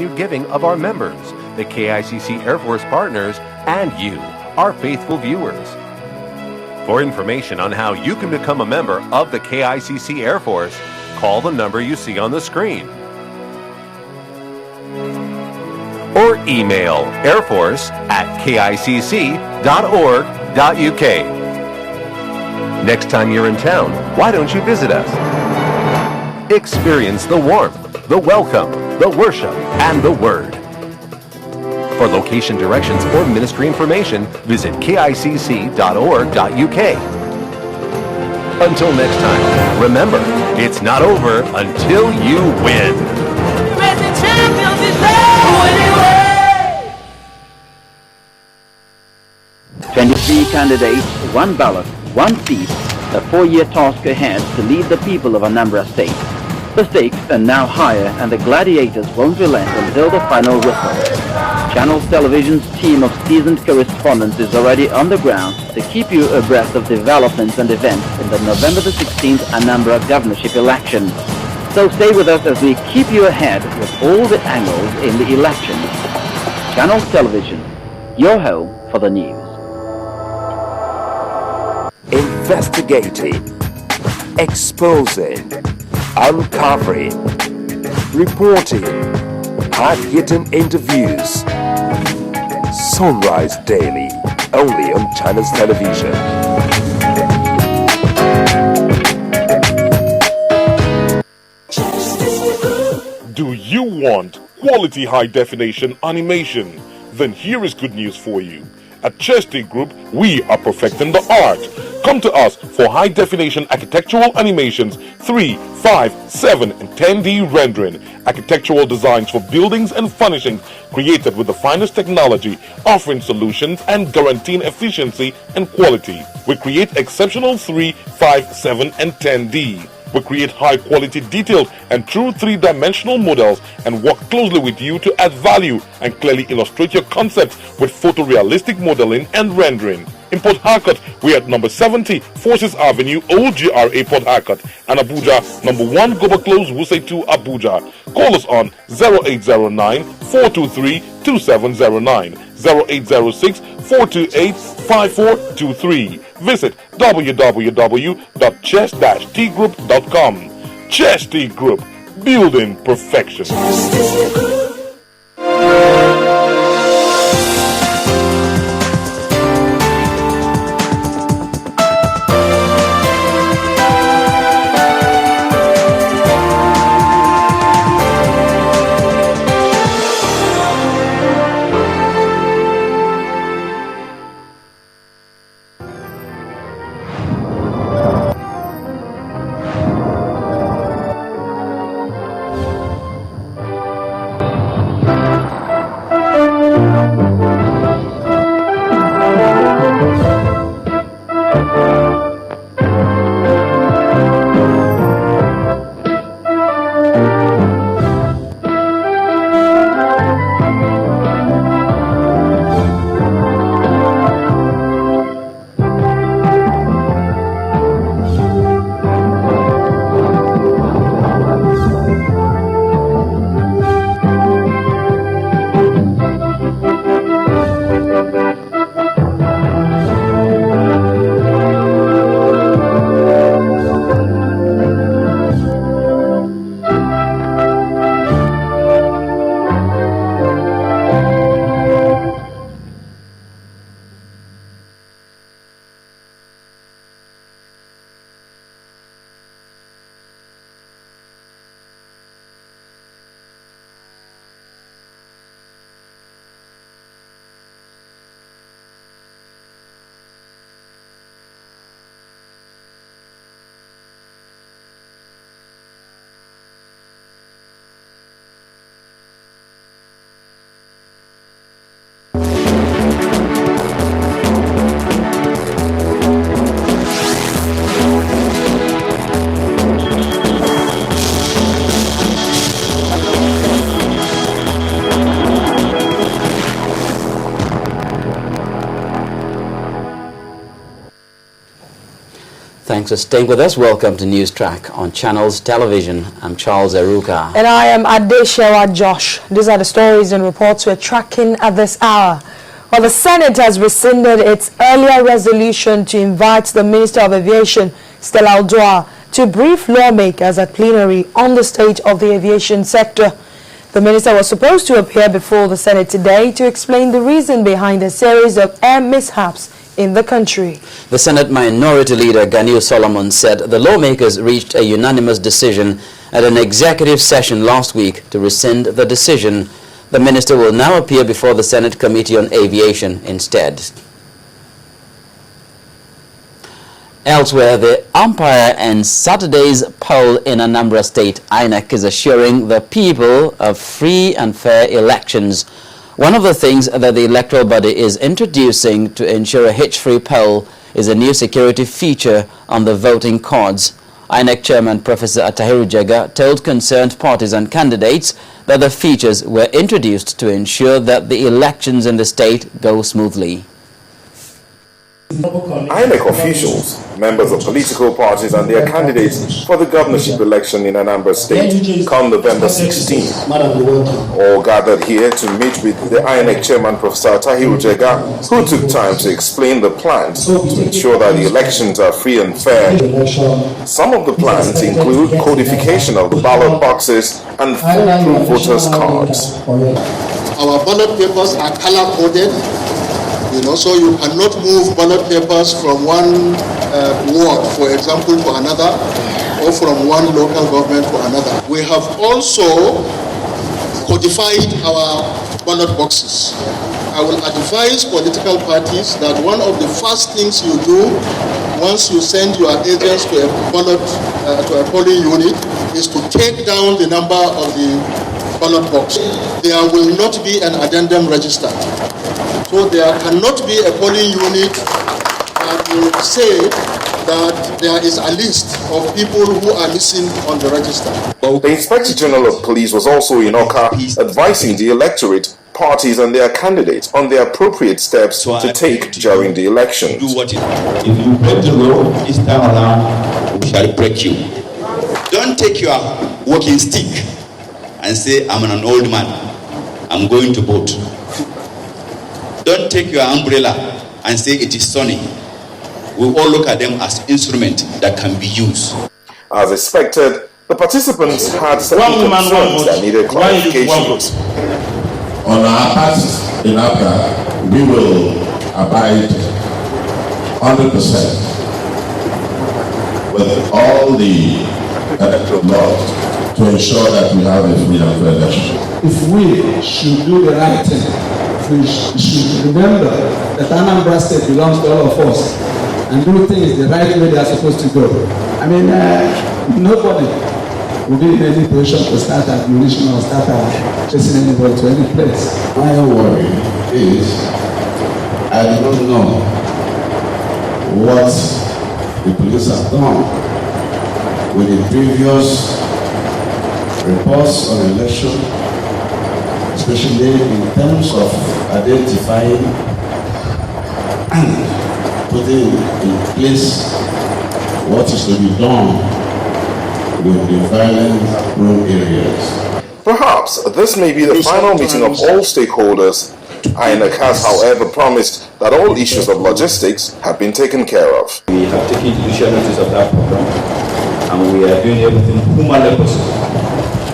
giving of our members, the KICC Air Force partners, and you, our faithful viewers. For information on how you can become a member of the KICC Air Force, call the number you see on the screen. Or email airforce@kicc.org.uk. Next time you're in town, why don't you visit us? Experience the warmth, the welcome, the worship, and the word. For location directions or ministry information, visit kicc.org.uk. Until next time, remember, it's not over until you win. 23 candidates, one ballot, one seat, a 4-year task ahead to lead the people of Anambra State. The stakes are now higher and the gladiators won't relent until the final whistle. Channel Television's team of seasoned correspondents is already on the ground to keep you abreast of developments and events in the November the 16th Anambra governorship election. So stay with us as we keep you ahead with all the angles in the election. Channel Television, your home for the news. Investigating, exposing, uncovering, reporting, hard-hitting interviews. Sunrise Daily, only on Channels Television. Do you want quality high-definition animation? Then here is good news for you. At Chesty Group, we are perfecting the art. Come to us for high-definition architectural animations, 3, 5, 7, and 10D rendering, architectural designs for buildings and furnishings created with the finest technology, offering solutions and guaranteeing efficiency and quality. We create exceptional 3, 5, 7, and 10D. We create high-quality, detailed, and true 3-dimensional models and work closely with you to add value and clearly illustrate your concepts with photorealistic modeling and rendering. In Port Harcourt, we are at number 70, Forces Avenue, Old GRA, Port Harcourt, and Abuja, number 1, Goba Close, Wuse 2, Abuja. Call us on 0809-423-2709, 0806-428-5423. Visit www.chess-tgroup.com. Chess T Group, building perfection. Thanks for staying with us. Welcome to News Track on Channels Television. I'm Charles Eruka. And I am Adeshewa Josh. These are the stories and reports we're tracking at this hour. Well, the Senate has rescinded its earlier resolution to invite the Minister of Aviation, Stella Udua, to brief lawmakers at plenary on the state of the aviation sector. The minister was supposed to appear before the Senate today to explain the reason behind a series of air mishaps in the country. The Senate Minority Leader Ganiu Solomon said the lawmakers reached a unanimous decision at an executive session last week to rescind the decision. The minister will now appear before the Senate Committee on Aviation instead. Elsewhere, the umpire in Saturday's poll in Anambra State, INEC, is assuring the people of free and fair elections. One of the things that the electoral body is introducing to ensure a hitch-free poll is a new security feature on the voting cards. INEC Chairman Professor Atahiru Jega told concerned parties and candidates that the features were introduced to ensure that the elections in the state go smoothly. INEC officials, members of political parties and their candidates for the governorship election in Anambra State come November 16, all gathered here to meet with the INEC chairman Professor Atahiru Jega, who took time to explain the plans to ensure that the elections are free and fair. Some of the plans include codification of the ballot boxes and foolproof voters' cards. Our ballot papers are color-coded. So you cannot move ballot papers from one ward, for example, to another, or from one local government to another. We have also codified our ballot boxes. I will advise political parties that one of the first things you do once you send your agents to a polling unit is to take down the number of the ballot box. There will not be an addendum registered. So there cannot be a polling unit that will say that there is a list of people who are missing on the register. The Inspector General of Police was also in Oka advising the electorate, parties and their candidates on the appropriate steps to take during the elections. If you break the law this time around, we shall break you. Don't take your walking stick and say, I'm an old man, I'm going to vote. Don't take your umbrella and say it is sunny. We all look at them as instruments that can be used. As expected, the participants had certain concerns that needed clarifications. On our part in Accra, we will abide 100% with all the electoral laws to ensure that we have a free and fair election. If we should do the right thing, we should remember that Anambra State belongs to all of us and do things the right way they are supposed to go. I mean, nobody will be in any position to start admonition or start chasing anybody to any place. My worry is I don't know what the police have done with the previous reports on election, especially in terms of identifying and putting in place what is to be done with the violent-prone areas. Perhaps this may be the final meeting of all stakeholders. INEC has, however, promised that all issues of logistics have been taken care of. We have taken judicial notice of that problem and we are doing everything humanly possible.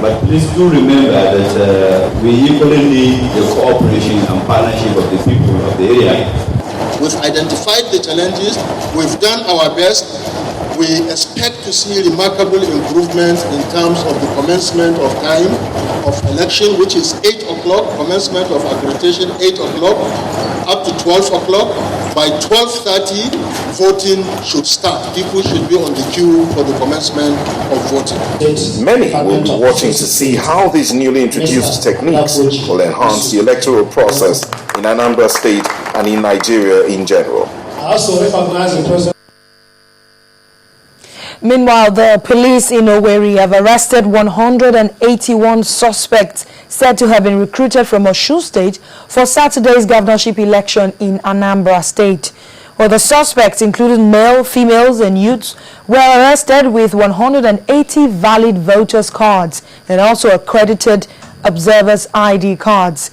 But please do remember that we equally need the cooperation and partnership of the people of the area. We've identified the challenges, we've done our best. We expect to see remarkable improvements in terms of the commencement of time of election, which is 8 o'clock, commencement of accreditation 8 o'clock, up to 12 o'clock. By 12:30, voting should start. People should be on the queue for the commencement of voting. Many will be watching to see how these newly introduced techniques will enhance the electoral process in Anambra State and in Nigeria in general. I also recognize the president. Meanwhile, the police in Owerri have arrested 181 suspects said to have been recruited from Osun State for Saturday's governorship election in Anambra State. Well, the suspects, including male, females and youths, were arrested with 180 valid voters' cards and also accredited observers' ID cards.